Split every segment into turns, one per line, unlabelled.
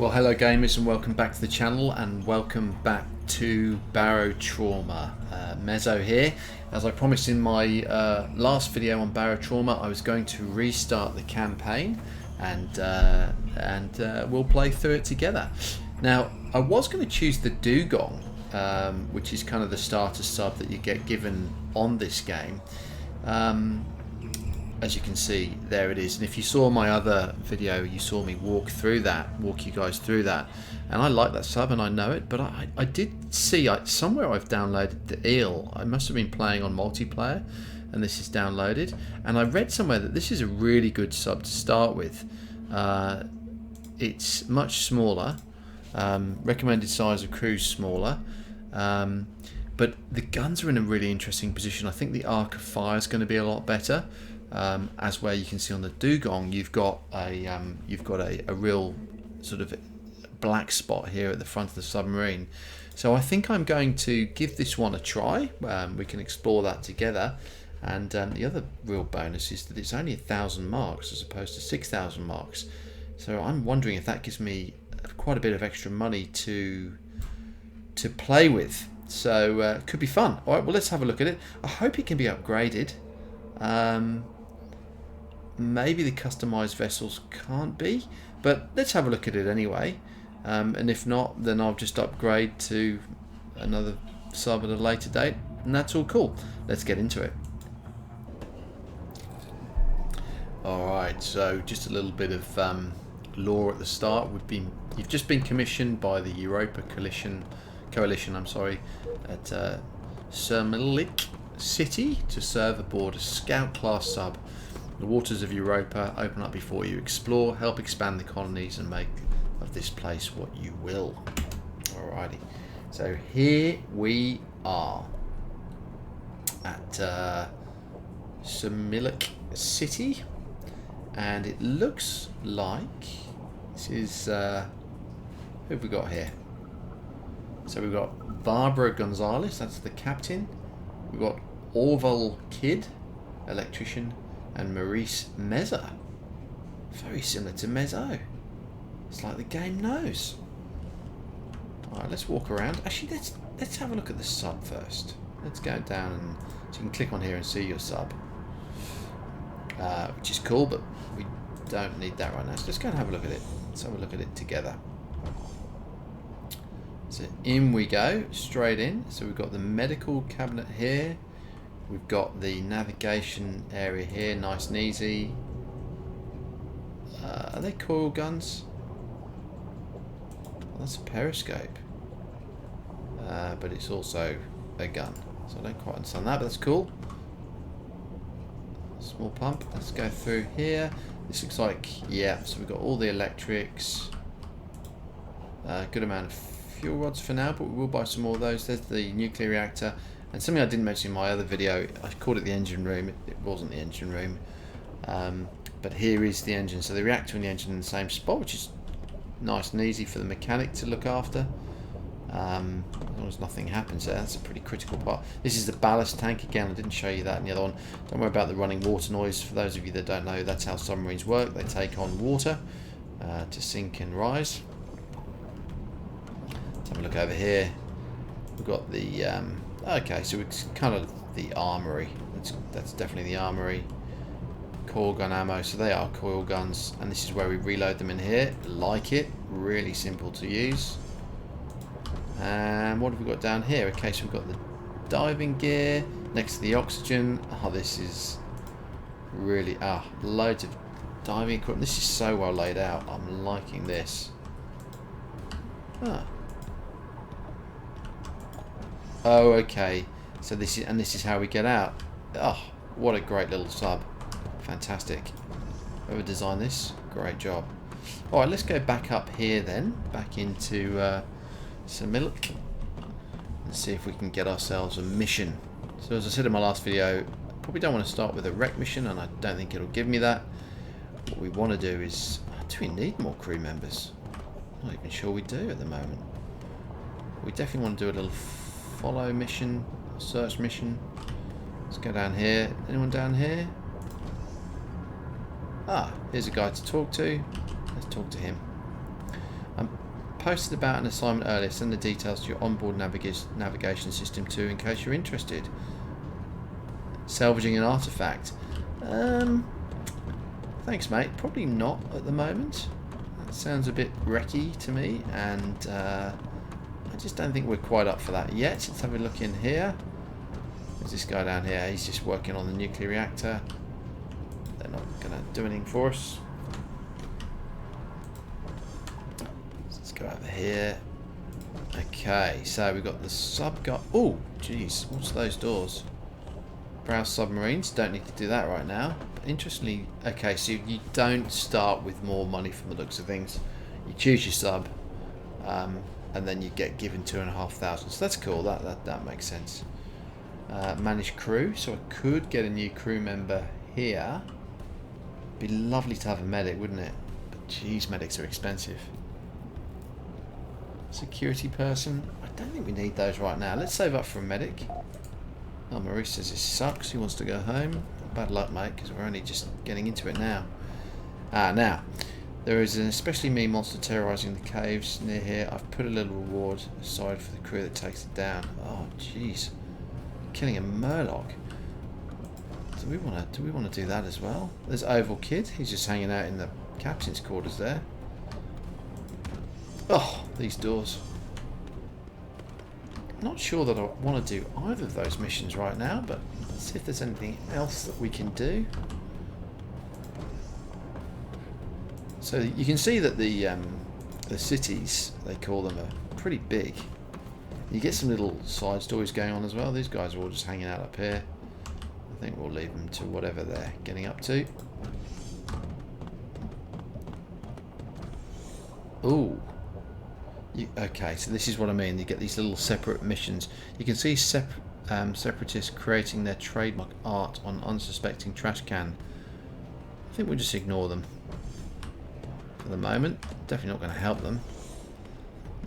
Well, hello gamers and welcome back to the channel and welcome back to Barotrauma. Mezzo here. As I promised in my last video on Barotrauma, I was going to restart the campaign and we'll play through it together. Now, I was going to choose the dugong, which is kind of the starter sub that you get given on this game. As you can see, there it is. And if you saw my other video, you saw me walk you guys through that. And I like that sub and I know it, but I did see somewhere I've downloaded the eel. I must have been playing on multiplayer and this is downloaded. And I read somewhere that this is a really good sub to start with. It's much smaller. Recommended size of crew smaller. But the guns are in a really interesting position. I think the arc of fire is going to be a lot better. As where you can see on the dugong, you've got a real sort of black spot here at the front of the submarine. So I think I'm going to give this one a try. We can explore that together. And the other real bonus is that it's only 1,000 marks as opposed to 6,000 marks. So I'm wondering if that gives me quite a bit of extra money to play with. So could be fun. All right, well, let's have a look at it. I hope it can be upgraded. Maybe the customized vessels can't be, but let's have a look at it anyway. And if not, then I'll just upgrade to another sub at a later date, and that's all cool. Let's get into it. Alright, so just a little bit of lore at the start. You've just been commissioned by the Europa coalition at Surmilic City to serve aboard a scout class sub. The waters of Europa open up before you. Explore, help expand the colonies, and make of this place what you will. Alrighty, so here we are at Surmilic City, and it looks like this is who have we got here? So we've got Barbara Gonzalez, that's the captain. We've got Orval Kidd, electrician, and Maurice Mezzo. Very similar to Mezzo. It's like the game knows. Alright, let's walk around. Actually, let's have a look at the sub first. Let's go down and so you can click on here and see your sub. Which is cool, but we don't need that right now. So let's go and have a look at it. Let's have a look at it together. So in we go, straight in. So we've got the medical cabinet here. We've got the navigation area here, nice and easy. Are they coil guns? Well, that's a periscope. But it's also a gun. So I don't quite understand that, but that's cool. Small pump. Let's go through here. This looks like, yeah, so we've got all the electrics. Good amount of fuel rods for now, but we will buy some more of those. There's the nuclear reactor. And something I didn't mention in my other video, I called it the engine room. It wasn't the engine room. But here is the engine. So the reactor and the engine in the same spot, which is nice and easy for the mechanic to look after. As long as nothing happens there, that's a pretty critical part. This is the ballast tank. Again, I didn't show you that in the other one. Don't worry about the running water noise. For those of you that don't know, that's how submarines work. They take on water to sink and rise. Let's have a look over here. We've got the... okay, so it's kind of the armory. That's definitely the armory. Coil gun ammo, so they are coil guns, and this is where we reload them in here. Like it, really simple to use. And what have we got down here? Okay, so we've got the diving gear next to the oxygen. Oh, this is really loads of diving equipment. This is so well laid out. I'm liking this. Oh, okay. So this is how we get out. Oh, what a great little sub. Fantastic. Whoever designed this, great job. Alright, let's go back up here then. Back into Surmilic. And see if we can get ourselves a mission. So as I said in my last video, I probably don't want to start with a wreck mission, and I don't think it'll give me that. What we want to do is... do we need more crew members? I'm not even sure we do at the moment. We definitely want to do a little... follow mission, search mission. Let's go down here. Anyone down here? Here's a guy to talk to. Let's talk to him. posted about an assignment earlier. Send the details to your onboard navigation system too, in case you're interested. Salvaging an artifact. Thanks, mate. Probably not at the moment. That sounds a bit wrecky to me, and I just don't think we're quite up for that yet. Let's have a look in here. There's this guy down here. He's just working on the nuclear reactor. They're not going to do anything for us. Let's go over here. Okay, so we've got the sub guy. Oh, jeez, what's those doors? Browse submarines. Don't need to do that right now. But interestingly, okay, so you don't start with more money from the looks of things. You choose your sub, and then you get given 2,500. So that's cool. That makes sense. Manage crew. So I could get a new crew member here. Be lovely to have a medic, wouldn't it? But geez, medics are expensive. Security person. I don't think we need those right now. Let's save up for a medic. Oh, Maurice says it sucks. He wants to go home. Bad luck, mate, because we're only just getting into it now. Now, there is an especially mean monster terrorising the caves near here. I've put a little reward aside for the crew that takes it down. Oh, jeez. Killing a Murloc. Do we want to do that as well? There's Oval Kid. He's just hanging out in the captain's quarters there. Oh, these doors. Not sure that I want to do either of those missions right now, but let's see if there's anything else that we can do. So you can see that the cities, they call them, are pretty big. You get some little side stories going on as well. These guys are all just hanging out up here. I think we'll leave them to whatever they're getting up to. Ooh. Okay, so this is what I mean. You get these little separate missions. You can see separatists creating their trademark art on unsuspecting trash can. I think we'll just ignore them for the moment. Definitely not going to help them.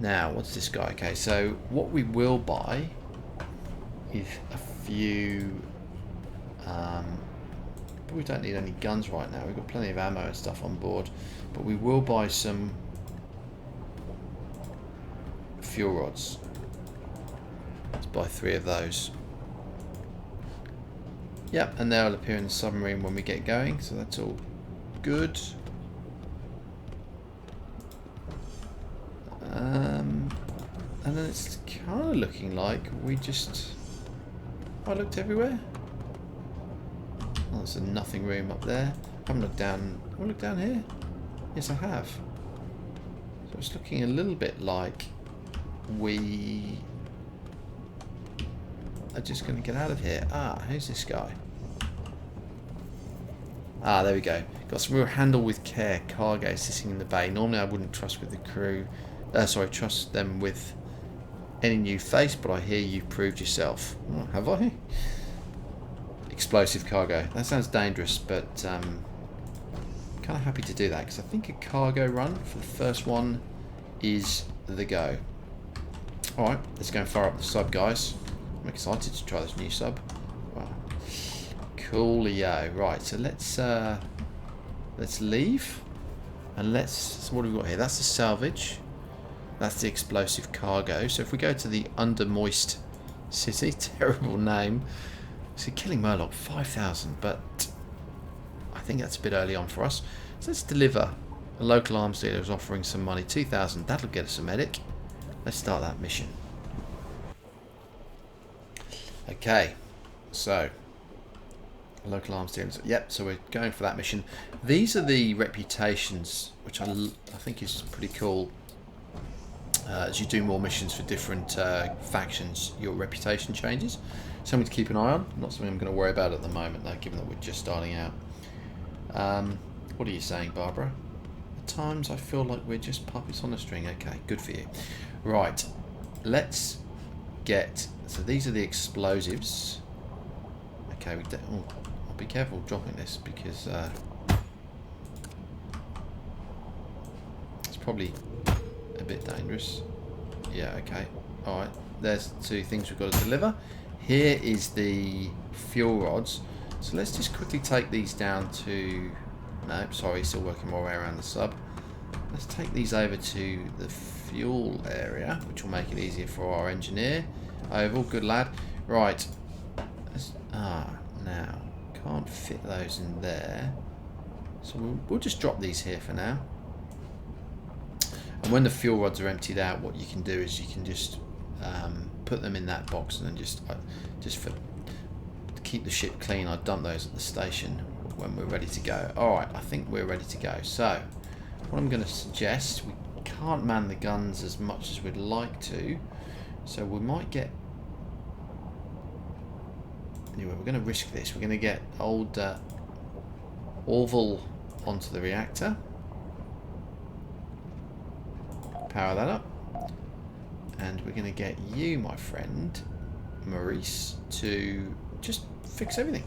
Now, what's this guy? Okay, so what we will buy is a few... but we don't need any guns right now. We've got plenty of ammo and stuff on board. But we will buy some fuel rods. Let's buy 3 of those. Yep, and they'll appear in the submarine when we get going, so that's all good. And then it's kind of looking like we just... I looked everywhere. Oh, there's a nothing room up there. I haven't looked down. Have I looked down here? Yes, I have. So it's looking a little bit like we are just going to get out of here. Who's this guy? There we go. Got some real handle with care cargo sitting in the bay. Normally I wouldn't trust with the crew. Trust them with any new face, but I hear you've proved yourself. Oh, have I? Explosive cargo. That sounds dangerous, but kind of happy to do that because I think a cargo run for the first one is the go. Alright, let's go and fire up the sub, guys. I'm excited to try this new sub. Wow. Coolio. Right, so let's leave. And so what have we got here? That's the salvage. That's the explosive cargo. So if we go to the Undermoist City, terrible name. So killing Murloc, 5,000, but I think that's a bit early on for us. So let's deliver. A local arms dealer is offering some money, 2,000. That'll get us a medic. Let's start that mission. Okay, so local arms dealers. Yep, so we're going for that mission. These are the reputations, which I think is pretty cool. As you do more missions for different factions, your reputation changes. Something to keep an eye on. Not something I'm going to worry about at the moment, though, given that we're just starting out. What are you saying, Barbara? At times I feel like we're just puppets on a string. Okay, good for you. Right, let's get... So these are the explosives. Okay, I'll be careful dropping this because it's probably a bit dangerous. Yeah, okay. Alright, there's 2 things we've got to deliver. Here is the fuel rods. So let's just quickly take these down to... No, sorry, still working my way around the sub. let's take these over to the fuel area, which will make it easier for our engineer. Oval, good lad. Right. Now, can't fit those in there. So we'll just drop these here for now. And when the fuel rods are emptied out, what you can do is you can just put them in that box, and then just to keep the ship clean, I dump those at the station when we're ready to go. Alright, I think we're ready to go. So, what I'm going to suggest, we can't man the guns as much as we'd like to, so we might get... Anyway, we're going to risk this. We're going to get old Orville onto the reactor. Power that up. And we're going to get you, my friend, Maurice, to just fix everything.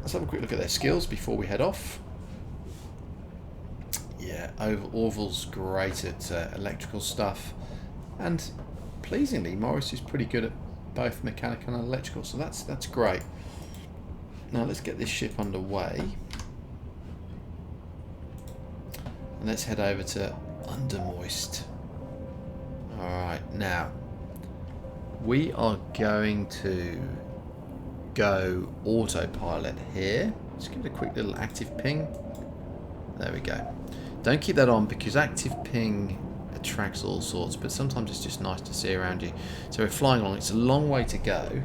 Let's have a quick look at their skills before we head off. Yeah, Orville's great at electrical stuff. And pleasingly, Maurice is pretty good at both mechanical and electrical, so that's great. Now let's get this ship underway. And let's head over to Undermoist. Alright, now we are going to go autopilot here. Just give it a quick little active ping. There we go. Don't keep that on because active ping attracts all sorts, but sometimes it's just nice to see around you. So we're flying along. It's a long way to go.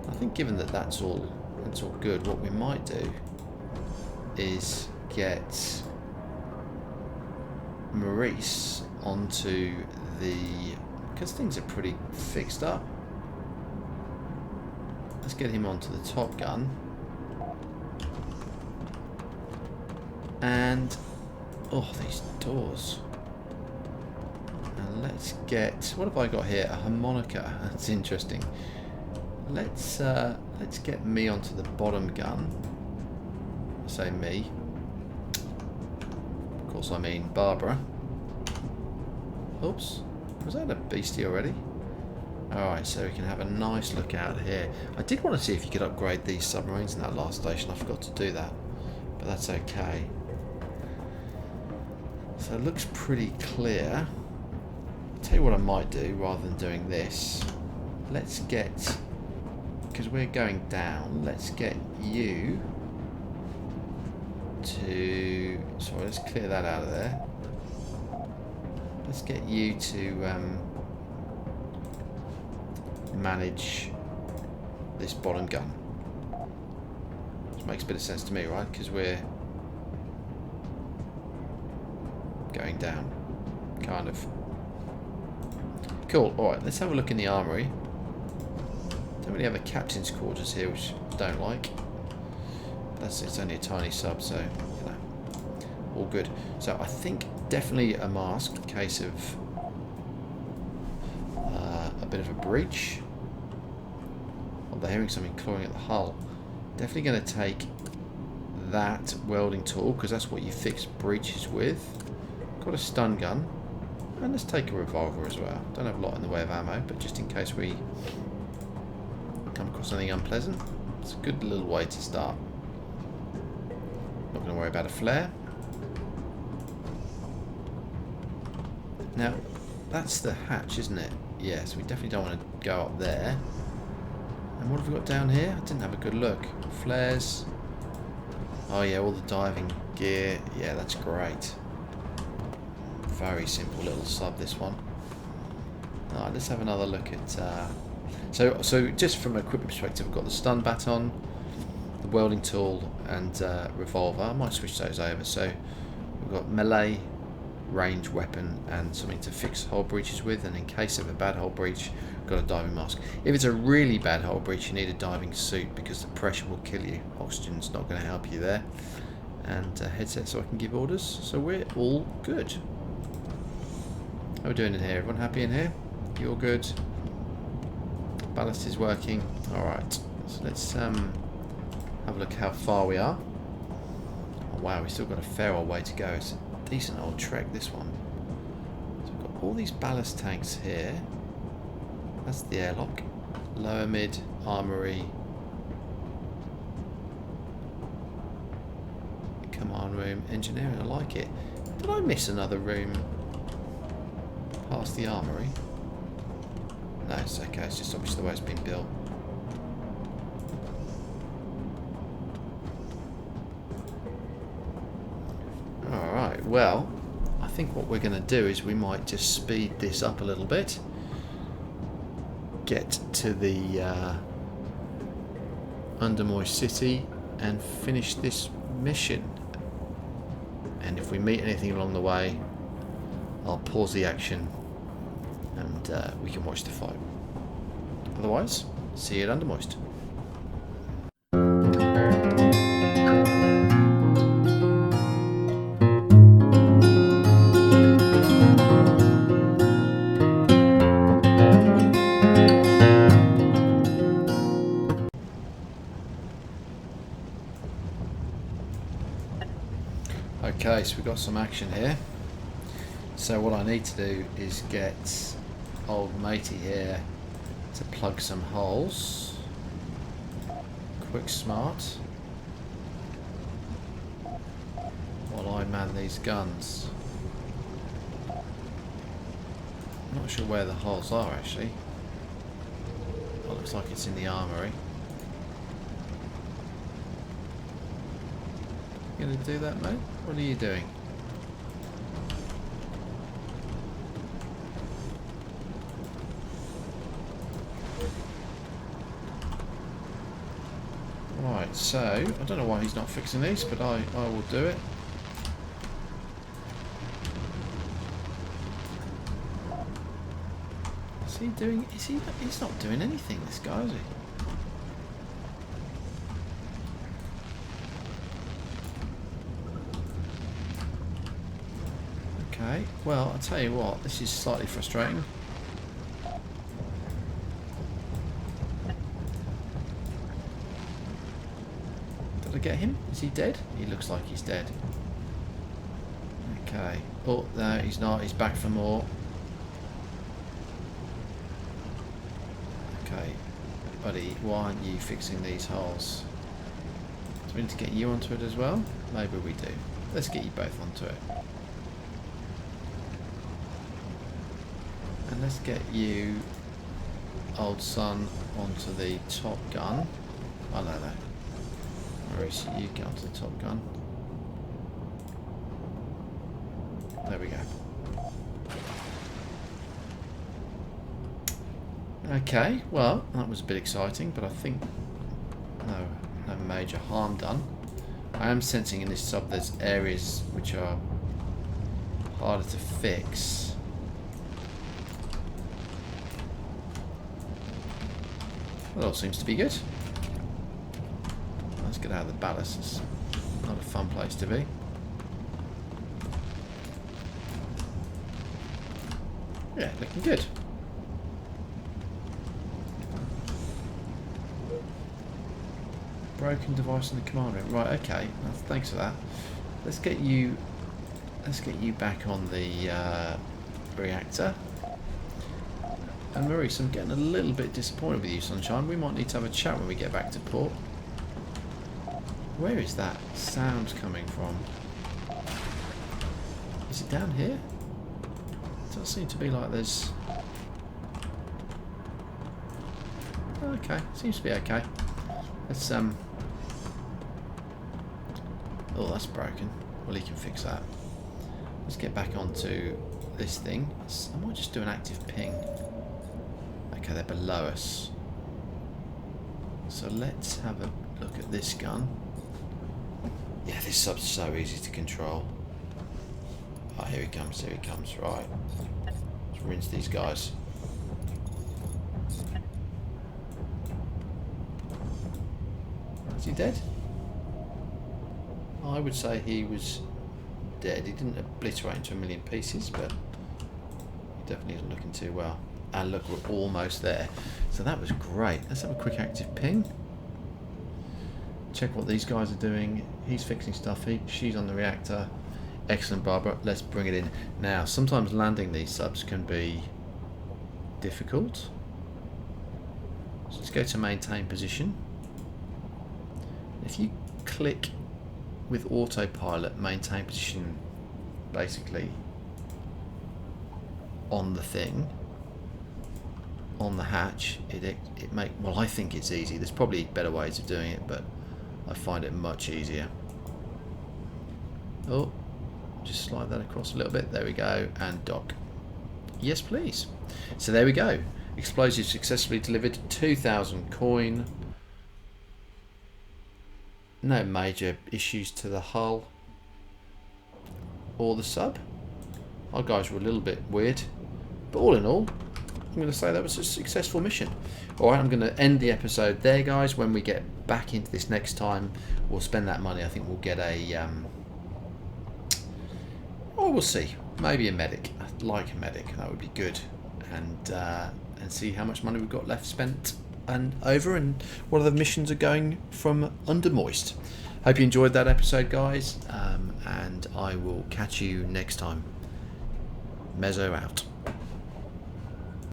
I think given that that's all good, what we might do is get Maurice onto the, because things are pretty fixed up, let's get him onto the Top Gun, and these doors. And let's get, what have I got here? A harmonica. That's interesting. Let's get me onto the bottom gun. I say me, of course I mean Barbara. Oops, was that a beastie already? Alright, so we can have a nice look out here. I did want to see if you could upgrade these submarines in that last station. I forgot to do that, but that's okay. So it looks pretty clear. I'll tell you what I might do rather than doing this. Let's get, because we're going down, let's get you to, sorry, let's clear that out of there. Let's get you to manage this bottom gun. Which makes a bit of sense to me, right? Because we're going down, kind of. Cool. Alright, let's have a look in the armory. Don't really have a captain's quarters here, which I don't like. It's only a tiny sub, so you know, all good. So I think definitely a mask in case of a bit of a breach. Oh, they're hearing something clawing at the hull. Definitely going to take that welding tool because that's what you fix breaches with. Got a stun gun, and let's take a revolver as well. Don't have a lot in the way of ammo, but just in case we come across something unpleasant, it's a good little way to start. Not going to worry about a flare. Now, that's the hatch, isn't it? Yeah, so we definitely don't want to go up there. And what have we got down here? I didn't have a good look. Flares. Oh yeah, all the diving gear. Yeah, that's great. Very simple little sub, this one. Alright, let's have another look at... So just from an equipment perspective, we've got the stun baton, the welding tool, and revolver. I might switch those over. So we've got melee, range weapon, and something to fix hull breaches with, and in case of a bad hull breach, we've got a diving mask. If it's a really bad hull breach, you need a diving suit because the pressure will kill you. Oxygen's not going to help you there. And a headset so I can give orders. So we're all good. How are we doing in here? Everyone happy in here? You all good? Ballast is working. Alright, so let's have a look how far we are. Oh wow, we've still got a fair old way to go. It's a decent old trek, this one. So we've got all these ballast tanks here. That's the airlock. Lower mid, armory, command room, engineering, I like it. Did I miss another room past the armory? No, it's okay. It's just obviously the way it's been built. Alright, well, I think what we're going to do is we might just speed this up a little bit. Get to the Undermoist City and finish this mission. And if we meet anything along the way, I'll pause the action and we can watch the fight. Otherwise, see you at Undermoist. Okay, so we've got some action here. So what I need to do is get old matey here to plug some holes. Quick smart. While I man these guns. I'm not sure where the holes are actually. Oh, looks like it's in the armory. You gonna do that, mate? What are you doing? Right, so I don't know why he's not fixing these, but I will do it. Is he doing? He's not doing anything, this guy, is he? Okay, well, I'll tell you what, this is slightly frustrating. Did I get him? Is he dead? He looks like he's dead. Okay. Oh, no, he's not. He's back for more. Okay. Buddy, why aren't you fixing these holes? Do we need to get you onto it as well? Maybe we do. Let's get you both onto it. And let's get you, old son, onto the top gun. Oh no, no. Maurice, you get onto the top gun. There we go. Okay, well, that was a bit exciting, but I think no major harm done. I am sensing in this sub there's areas which are harder to fix. That all seems to be good. Let's get out of the ballast. It's not a fun place to be. Yeah, looking good. Broken device in the command room. Right, okay. Well, thanks for that. Let's get you back on the reactor. And Maurice, I'm getting a little bit disappointed with you, Sunshine. We might need to have a chat when we get back to port. Where is that sound coming from? Is it down here? It doesn't seem to be like there's... Okay, seems to be okay. Let's Oh, that's broken. Well, he can fix that. Let's get back onto this thing. I might just do an active ping. Okay, they're below us. So let's have a look at this gun. Yeah, this sub's so easy to control. Oh, here he comes, here he comes. Right. Let's rinse these guys. Is he dead? I would say he was dead. He didn't obliterate into a million pieces, but he definitely isn't looking too well. And look, we're almost there. So that was great. Let's have a quick active ping. Check what these guys are doing. He's fixing stuff. She's on the reactor. Excellent, Barbara. Let's bring it in. Now, sometimes landing these subs can be difficult. So let's go to maintain position. If you click with autopilot, maintain position basically on the thing, on the hatch. Well, I think it's easy. There's probably better ways of doing it, but I find it much easier. Oh, just slide that across a little bit. There we go. And dock. Yes, please. So there we go. Explosives successfully delivered. 2,000 coin. No major issues to the hull or the sub. Our guys were a little bit weird, but all in all, I'm going to say that was a successful mission. Alright, I'm going to end the episode there, guys. When we get back into this next time, we'll spend that money. I think we'll get a we'll see, maybe a medic. I'd like a medic, that would be good. And see how much money we've got left spent and over, and what other missions are going from under moist. Hope you enjoyed that episode, guys, and I will catch you next time. Mezzo out.